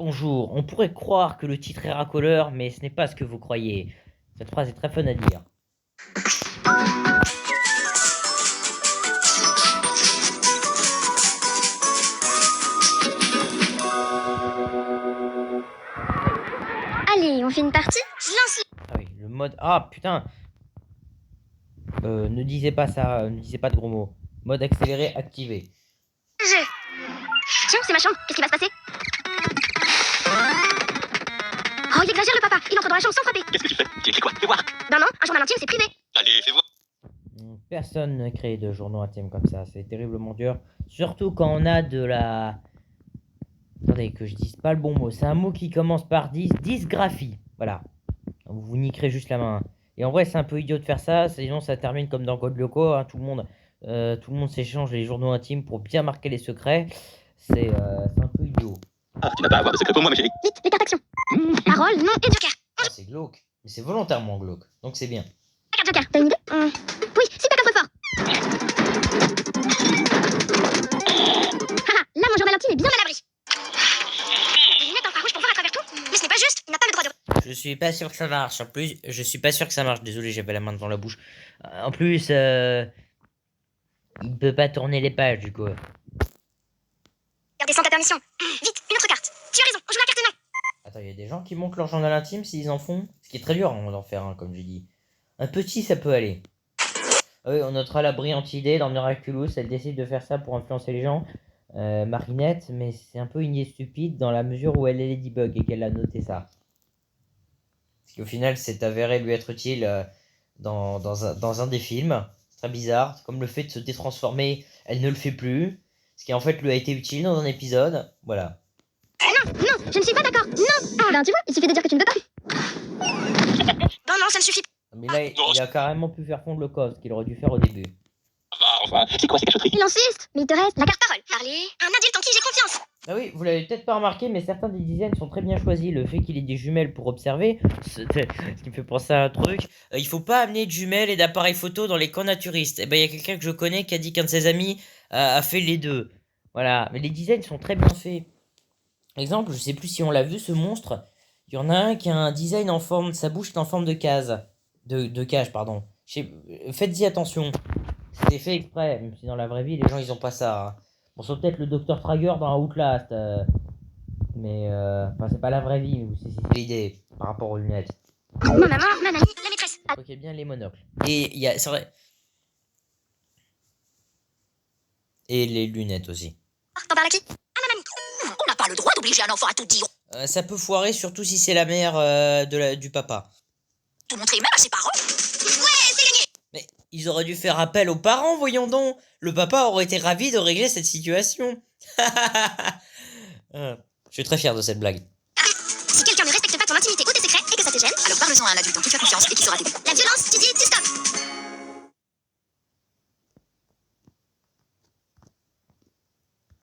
Bonjour, on pourrait croire que le titre est racoleur, mais ce n'est pas ce que vous croyez. Cette phrase est très fun à dire. Allez, on fait une partie? Je lance Ah oui, le mode... Ah putain. Ne disez pas ça, ne disez pas de gros mots. Mode accéléré activé. le jeu. Tiens, c'est ma chambre. Qu'est-ce qui va se passer? Oh, il exagère le papa. Il entre dans la chambre sans frapper. Qu'est-ce que tu fais? Tu écris quoi? Fais voir. Ben non, un journal intime, c'est privé. Allez, fais voir. Personne ne crée de journaux intimes comme ça, c'est terriblement dur. Surtout quand on a de la... Attendez, que je dise pas le bon mot. C'est un mot qui commence par dysgraphie. Voilà. Vous niquerez juste la main. Et en vrai, c'est un peu idiot de faire ça. Sinon, ça termine comme dans God Loco. Hein. Tout le monde s'échange les journaux intimes pour bien marquer les secrets. C'est un peu idiot. Ah, tu n'as pas à avoir de secret pour moi, ma chérie. Vite, les cartes action. Parole, nom et joker. Ah, c'est glauque. Mais c'est volontairement glauque. Donc c'est bien. La carte joker, t'as une idée? Oui, super coffre-fort. Haha, là, mon journal intime est bien à l'abri. Des lunettes infrarouges pour voir à travers tout? Mais ce n'est pas juste, il n'a pas le droit de... Je suis pas sûr que ça marche. En plus, je suis pas sûr que ça marche. Désolé, j'avais la main devant la bouche. En plus, il peut pas tourner les pages du coup. Regardez sans ta permission. Vite, une autre carte. Tu as raison, on joue la carte non. Attends, il y a des gens qui montent leur journal intime s'ils en font. Ce qui est très dur d'en faire un, comme j'ai dit. Un petit, ça peut aller. Ah oui, on notera la brillante idée dans Miraculous. Elle décide de faire ça pour influencer les gens. Marinette, mais c'est un peu une idée stupide dans la mesure où elle est Ladybug et qu'elle a noté ça. Parce qu'au final, c'est avéré lui être utile dans un des films. C'est très bizarre. Comme le fait de se détransformer, elle ne le fait plus. Ce qui en fait lui a été utile dans un épisode. Voilà. Non, je ne suis pas d'accord. Non. Ah ben tu vois, il suffit de dire que tu ne veux pas. Bon non, ça ne suffit pas. Mais là, il a carrément pu faire fondre le code, ce qu'il aurait dû faire au début. Enfin, c'est quoi ces cachotteries? Il insiste, mais il te reste la carte parole. Parler, un adulte en qui j'ai confiance. Ah oui, vous l'avez peut-être pas remarqué, mais certains des designs sont très bien choisis. Le fait qu'il ait des jumelles pour observer, ce qui me fait penser à un truc. Il faut pas amener de jumelles et d'appareils photo dans les camps naturistes. Et ben, il y a quelqu'un que je connais qui a dit qu'un de ses amis a fait les deux. Voilà, mais les designs sont très bien faits. Exemple, je sais plus si on l'a vu, ce monstre. Il y en a un qui a un design en forme, sa bouche est en forme de case. De cage, pardon. Faites-y attention. C'était fait exprès, même si dans la vraie vie, les gens, ils ont pas ça. Hein. Bon, c'est peut-être le Dr Trager dans Outlast. Mais, enfin, c'est pas la vraie vie, mais c'est l'idée par rapport aux lunettes. Mon maman, ma mamie, la maîtresse. Ok, bien les monocles. Et il y a, c'est vrai. Et les lunettes aussi. T'en parles à qui? À ma mamie. On n'a pas le droit d'obliger un enfant à tout dire. Ça peut foirer, surtout si c'est la mère du papa. Te montrer même à ses parents. Ouais, c'est gagné. Mais ils auraient dû faire appel aux parents, voyons donc. Le papa aurait été ravi de régler cette situation. Je suis très fier de cette blague. Si quelqu'un ne respecte pas ton intimité ou tes secrets et que ça te gêne, Alors parle-en à un adulte en qui tu as confiance et qui saura t'aider. la violence, tu dis, tu